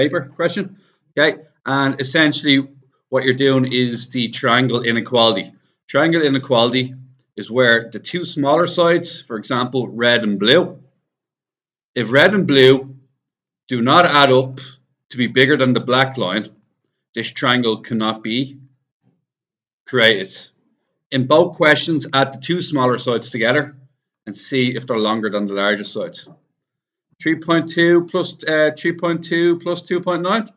paper question. Okay, and essentially what you're doing is the triangle inequality. Triangle inequality is where the two smaller sides, for example, red and blue, if red and blue do not add up to be bigger than the black line, this triangle cannot be created. In both questions, add the two smaller sides together and see if they're longer than the larger side. 3.2 plus 3.2 plus 2.9.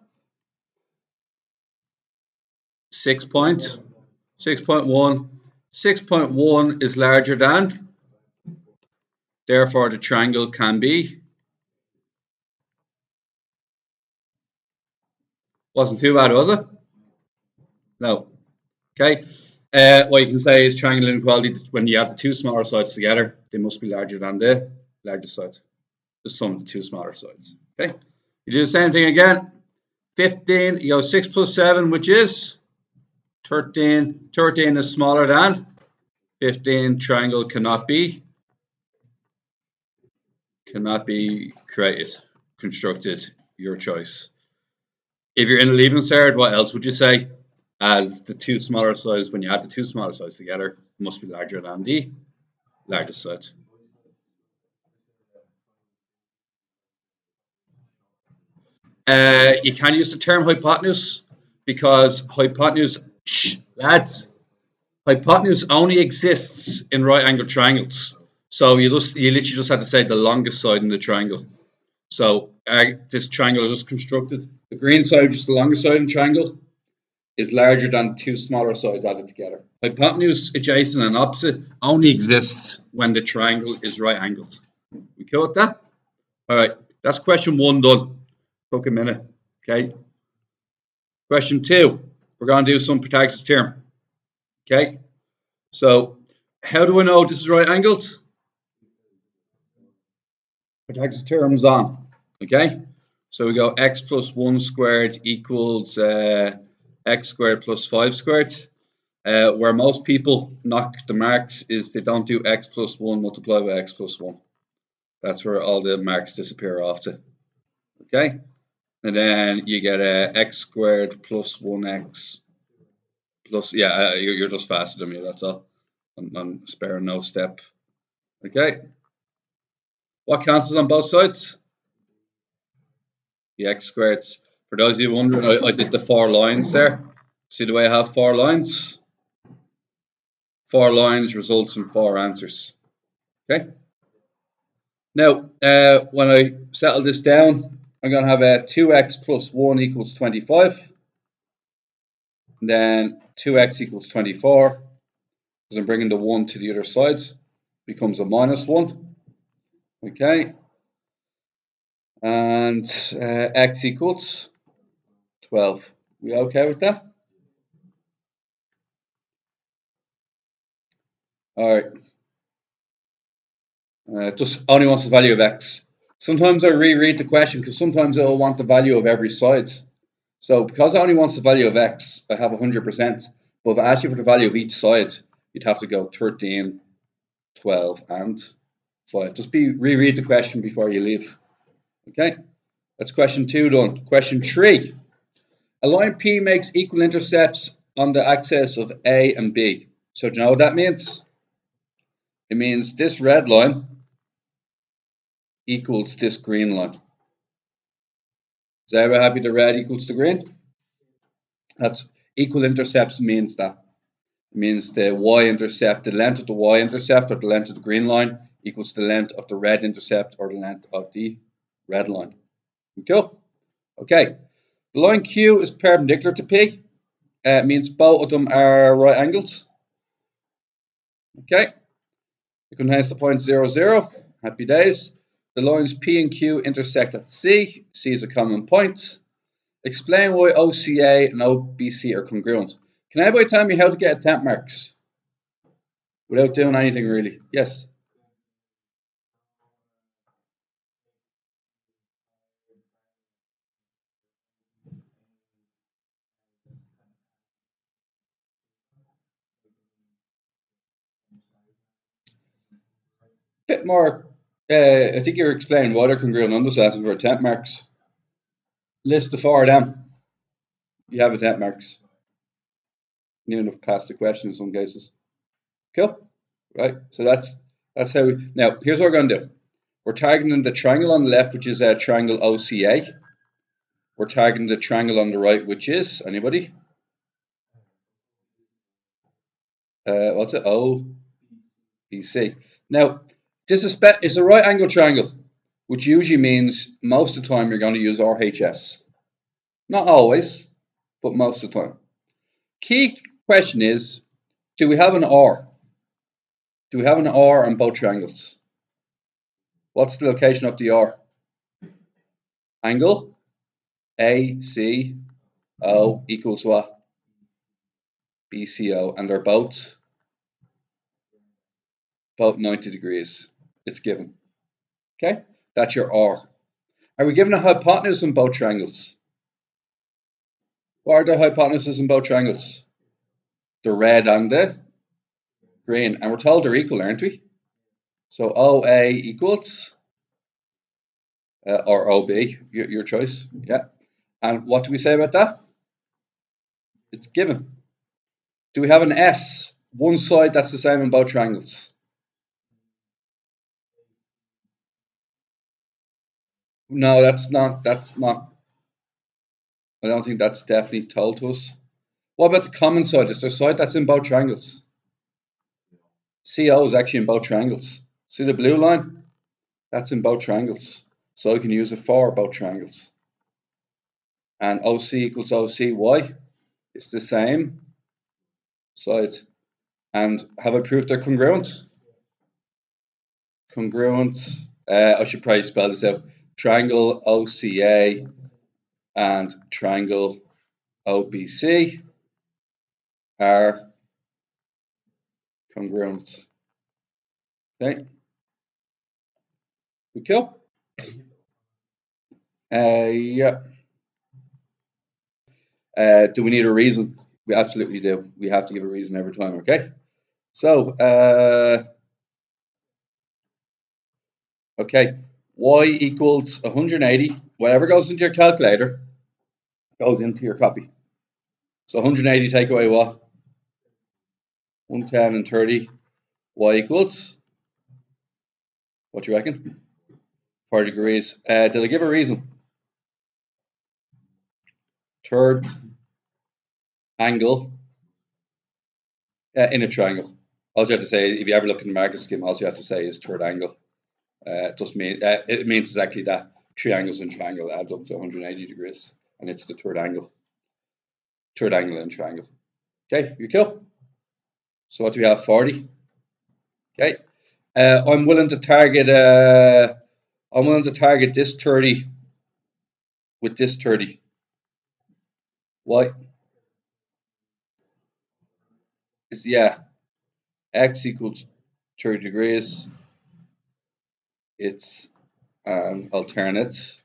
6.1. 6.1 is larger than. Therefore, the triangle can be. Wasn't too bad, was it? No. Okay. What you can say is triangle inequality, when you add the two smaller sides together, they must be larger than the larger side. The sum of the two smaller sides. Okay. You do the same thing again. 15, you go 6 plus 7, which is 13. 13 is smaller than 15. Triangle cannot be created, constructed, your choice. If you're in a leaving cert, what else would you say? As the two smaller sides, when you add the two smaller sides together, it must be larger than the largest side. You can use the term hypotenuse because hypotenuse, lads, hypotenuse only exists in right angle triangles. So you literally just have to say the longest side in the triangle. So this triangle is just constructed. The green side, which is the longest side in the triangle, is larger than two smaller sides added together. Hypotenuse, adjacent, and opposite only exists when the triangle is right angled. We cool with that? All right, that's question 1 done. Took a minute. Okay. Question 2. We're going to do some Pythagoras theorem. Okay. So, how do I know this is right angled? Pythagoras theorem is on. Okay. So we go x plus 1 squared equals x squared plus 5 squared. Where most people knock the marks is they don't do x plus 1 multiplied by x plus 1. That's where all the marks disappear off to. Okay. And then you get x squared plus 1x plus, yeah, you're just faster than me, that's all. I'm sparing no step. Okay. What cancels on both sides? The x squareds. For those of you wondering, I did the 4 lines there. See the way I have 4 lines? 4 lines results in 4 answers. Okay. Now, when I settle this down, I'm going to have a 2x plus 1 equals 25. And then 2x equals 24. Because I'm bringing the 1 to the other side. Becomes a minus 1. Okay. And x equals 12. We okay with that? All right. Just only wants the value of x. Sometimes I reread the question because sometimes it'll want the value of every side. So because it only wants the value of x, I have 100%. But if I ask you for the value of each side, you'd have to go 13, 12, and 5. Just reread the question before you leave. Okay, that's question 2 done. Question 3. A line P makes equal intercepts on the axis of A and B. So do you know what that means? It means this red line equals this green line. Is everybody happy the red equals the green? That's equal intercepts means that. It means the y-intercept, the length of the y-intercept or the length of the green line equals the length of the red intercept or the length of the red line. Cool? Okay. The line Q is perpendicular to P. It means both of them are right angles. Okay. It contains the point 0, 0. Happy days. The lines P and Q intersect at C. C is a common point. Explain why OCA and OBC are congruent. Can anybody tell me how to get attempt marks? Without doing anything really. Yes. Bit more, I think you're explaining why they're congruent. I'm just asking for attempt marks. List the four of them. You have it, that marks. You even have passed the question in some cases. Cool. Right. So that's how we. Now here's what we're going to do. We're targeting the triangle on the left, which is a triangle OCA. We're targeting the triangle on the right, which is anybody? What's it? OBC. Now, this is a right angle triangle, which usually means most of the time you're going to use RHS. Not always, but most of the time. Key question is, do we have an R? Do we have an R on both triangles? What's the location of the R? Angle ACO equals what? BCO, and they're both 90 degrees. It's given. Okay, that's your R. Are we given a hypotenuse in both triangles? What are the hypotenuses in both triangles? The red and the green, and we're told they're equal, aren't we? So OA equals, or OB, your choice, yeah. And what do we say about that? It's given. Do we have an S, one side that's the same in both triangles? No, that's not, I don't think that's definitely told to us. What about the common side? Is there a side that's in both triangles? CO is actually in both triangles. See the blue line? That's in both triangles. So I can use it for both triangles. And OC equals OCY. It's the same side. And have I proved they're congruent? Congruent. I should probably spell this out. Triangle OCA and triangle OBC are congruent. Okay. We cool? Yeah. Do we need a reason? We absolutely do. We have to give a reason every time, okay? So, okay, y equals 180. Whatever goes into your calculator goes into your copy. So 180 take away what? 110 and 30. Y equals, what do you reckon? 4 degrees. Did I give a reason? Third angle in a triangle. All you have to say, if you ever look in the market scheme, all you have to say is third angle. It means exactly that. Three angles in triangle adds up to 180 degrees, and it's the third angle. Third angle in triangle. Okay, you cool? So what do we have? 40. Okay. I'm willing to target this 30 with this 30. Why? It's, yeah, x equals 30 degrees. It's an alternate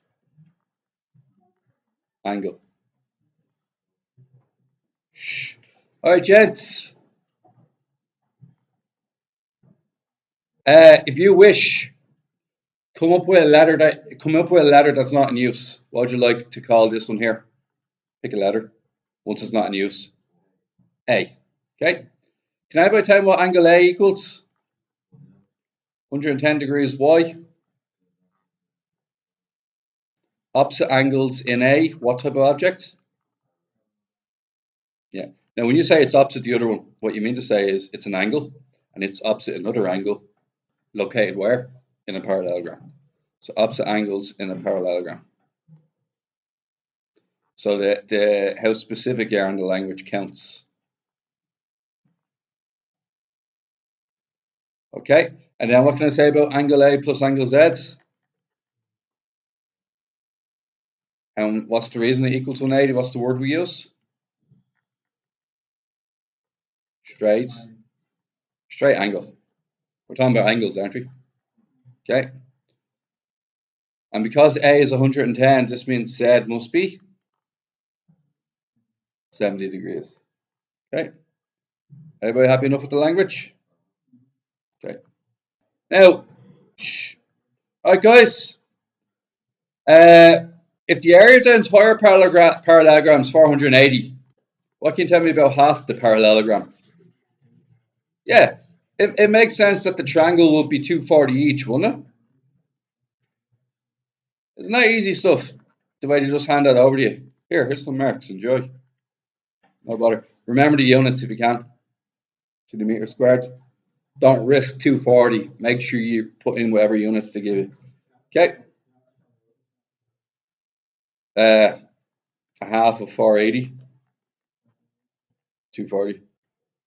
angle. Shh. All right, gents. If you wish, come up with a letter that's not in use. What would you like to call this one here? Pick a letter once it's not in use. A. Okay. Can anybody tell me what angle A equals? 110 degrees Y. Opposite angles in A. What type of object? Yeah. Now, when you say it's opposite the other one, what you mean to say is it's an angle, and it's opposite another angle, located where? In a parallelogram. So opposite angles in a parallelogram. So the how specific you are in the language counts. Okay, and then what can I say about angle A plus angle Z? And what's the reason it equals 180? What's the word we use? Straight angle. We're talking about angles, aren't we? Okay. And because A is 110, this means Z must be 70 degrees. Okay. Everybody happy enough with the language? Okay. Now, all right, guys. If the area of the entire parallelogram is 480, what can you tell me about half the parallelogram? Yeah, it makes sense that the triangle would be 240 each, wouldn't it? Isn't that easy stuff? The way they just hand that over to you. Here's some marks. Enjoy. No bother. Remember the units if you can. To the meter squared. Don't risk 240. Make sure you put in whatever units they give you. Okay. A half of 480. 240.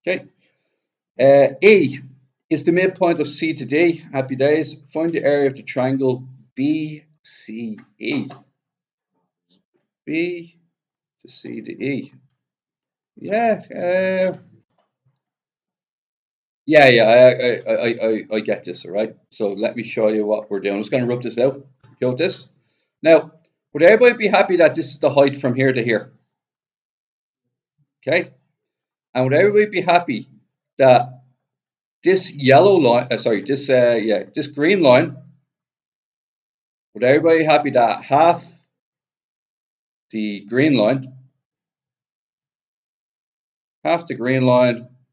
Okay. E is the midpoint of C to D. Happy days. Find the area of the triangle BCE. B to C to E. Yeah. I get this, all right? So let me show you what we're doing. I'm just going to rub this out. Go with this. Now, would everybody be happy that this is the height from here to here? Okay? And would everybody be happy that this yellow line, this green line, would everybody happy that half the green line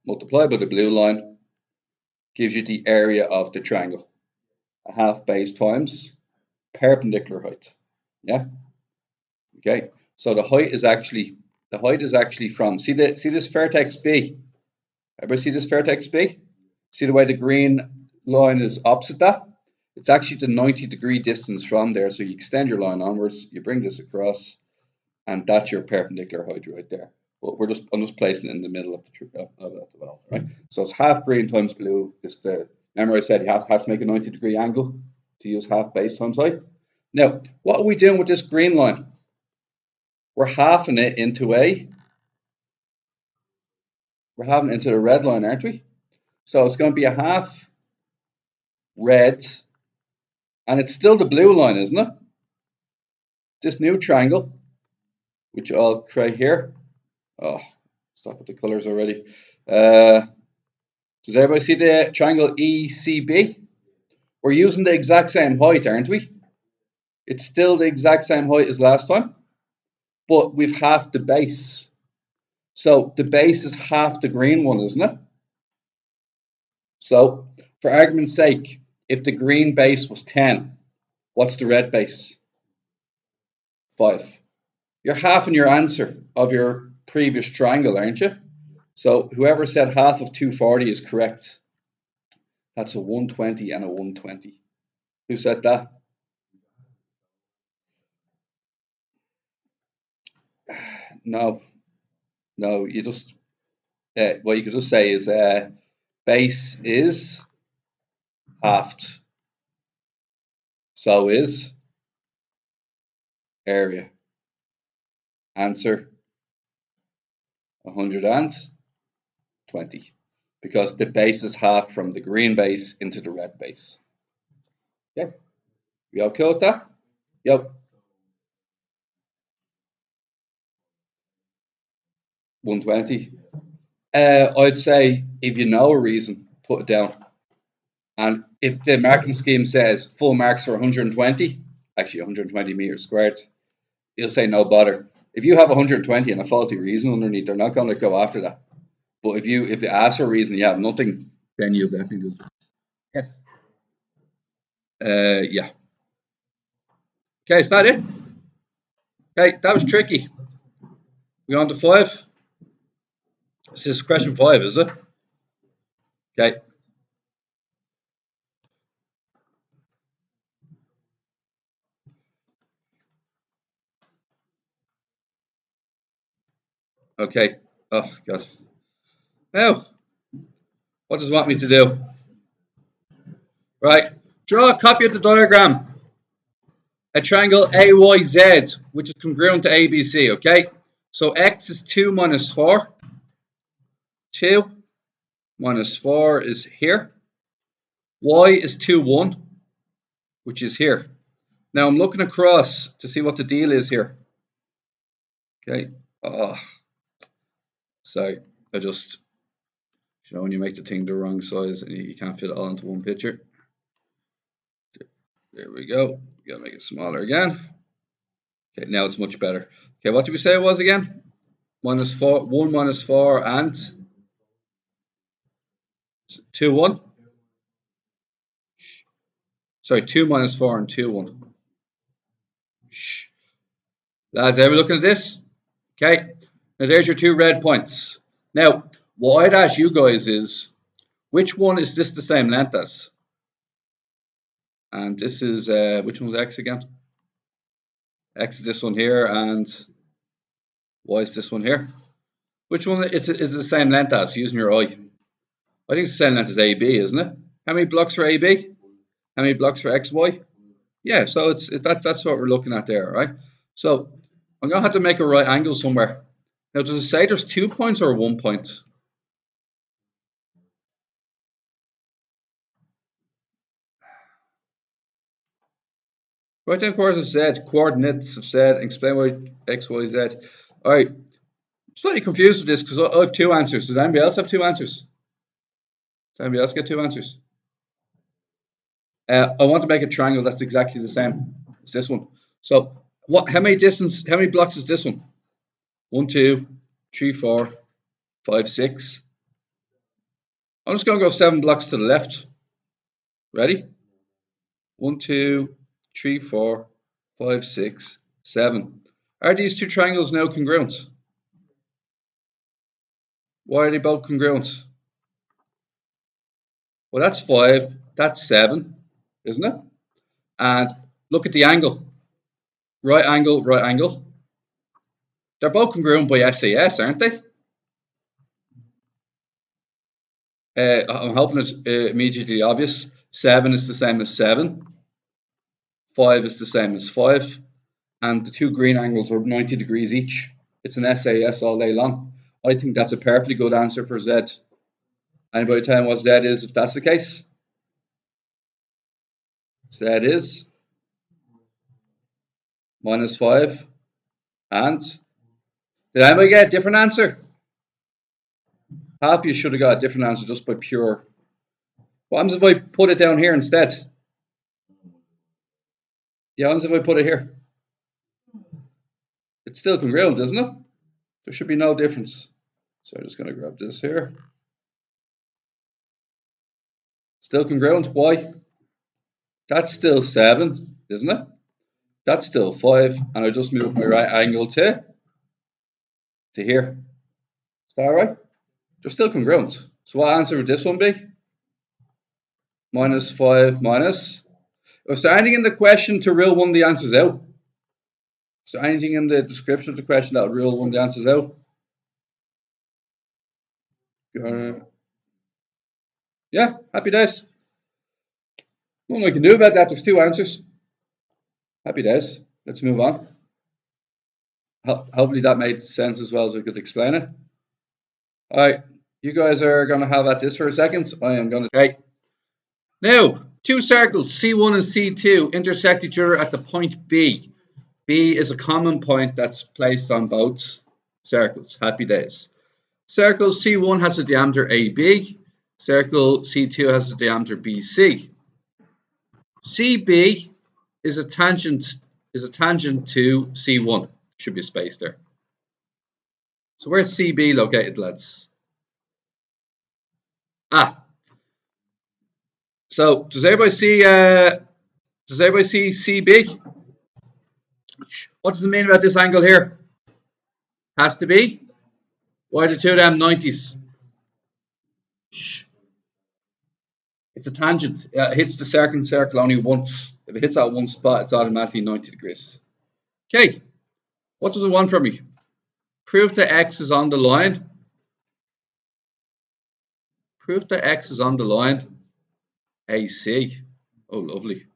multiplied by the blue line gives you the area of the triangle. A half base times perpendicular height. Yeah? Okay. So the height is actually from see this vertex B. Everybody see this vertex B? See the way the green line is opposite that? It's actually the 90-degree distance from there. So you extend your line onwards, you bring this across, and that's your perpendicular height right there. But I'm just placing it in the middle of the development, right? So it's half green times blue. Remember I said you have to make a 90-degree angle to use half base times height. Now, what are we doing with this green line? We're halving it into the red line, aren't we? So it's going to be a half red, and it's still the blue line, isn't it? This new triangle, which I'll create here. Oh, stop with the colors already. Does everybody see the triangle ECB? We're using the exact same height, aren't we? It's still the exact same height as last time, but we've half the base. So the base is half the green one, isn't it? So, for argument's sake, if the green base was 10, what's the red base? 5. You're halving your answer of your previous triangle, aren't you? So whoever said half of 240 is correct. That's a 120 and a 120. Who said that? No, you just, what you could just say is base is halved. So is area. Answer 120. Because the base is half from the green base into the red base. Yeah. We okay with that? Yep. 120. I'd say if you know a reason, put it down. And if the marking scheme says full marks are 120, actually 120 meters squared, you'll say no bother. If you have 120 and a faulty reason underneath, they're not going to go after that. But if you ask for a reason you have nothing, then you'll definitely do it. Yes. Yeah. Okay, is that it? Okay, that was tricky. We on to 5? This is question 5, is it? Okay. Okay. Oh, God. Now, what does it want me to do? Right. Draw a copy of the diagram. A triangle AYZ, which is congruent to ABC, okay? So X is 2 minus 4. 2 minus 4 is here. Y is 2, 1, which is here. Now I'm looking across to see what the deal is here. Okay. Sorry, I just, when you make the thing the wrong size and you can't fit it all into one picture. There we go. Gotta make it smaller again. Okay, now it's much better. Okay, what did we say it was again? Minus 4, 1 minus 4 and 2, 1. Sorry, 2 minus 4 and 2, 1. Shh. Lads, ever looking at this? Okay, now there's your 2 red points. Now, what I'd ask you guys is, which one is this the same length as? And this is, which one's X again? X is this one here, and Y is this one here. Which one is the same length as, using your eye? I think it's the same length as AB, isn't it? How many blocks for AB? How many blocks for XY? Yeah, so that's what we're looking at there, right? So I'm going to have to make a right angle somewhere. Now, does it say there's 2 points or 1 point? Right down course of Z, coordinates of Z, explain why X, Y, Z. All right, I'm slightly confused with this because I have 2 answers. Does anybody else have 2 answers? Does anybody else get 2 answers? I want to make a triangle that's exactly the same as this one. So, how many blocks is this one? 1, 2, 3, 4, 5, 6. I'm just going to go 7 blocks to the left. Ready? 1, 2, 3, 4, 5, 6, 7. Are these 2 triangles now congruent? Why are they both congruent? Well, that's 5, that's 7, isn't it? And look at the angle. Right angle, right angle. They're both congruent by SAS, aren't they? I'm hoping it's immediately obvious. 7 is the same as 7. 5 is the same as 5. And the 2 green angles are 90 degrees each. It's an SAS all day long. I think that's a perfectly good answer for Z. Anybody tell me what Z is if that's the case? Z is minus 5 and... Did anybody get a different answer? Half of you should have got a different answer just by pure... What happens if I put it down here instead? Yeah, what happens if I put it here? It's still congruent, isn't it? There should be no difference. So I'm just going to grab this here. Still congruent. Why? That's still 7, isn't it? That's still 5. And I just moved my right angle to here. Is that all right? They're still congruent. So what answer would this one be? Minus 5 minus. Is there anything in the question to rule one of the answers out? Is there anything in the description of the question that would rule one of the answers out? Yeah, happy days. Nothing I can do about that. There's 2 answers. Happy days. Let's move on. Hopefully that made sense as well as I could explain it. All right, you guys are going to have at this for a second. I am going to... Okay. Now, 2 circles, C1 and C2, intersect each other at the point B. B is a common point that's placed on both circles. Happy days. Circle C1 has a diameter AB. Circle C2 has a diameter BC. CB is a tangent to C1. Should be a space there. So where's CB located, lads? So does everybody see CB? What does it mean about this angle here? Has to be. Why are the 2 of them 90s? It's a tangent. It hits the second circle only once. If it hits that one spot, it's automatically 90 degrees. Okay. What does it want from me? Prove that X is on the line. Prove that X is on the line AC. Oh, lovely.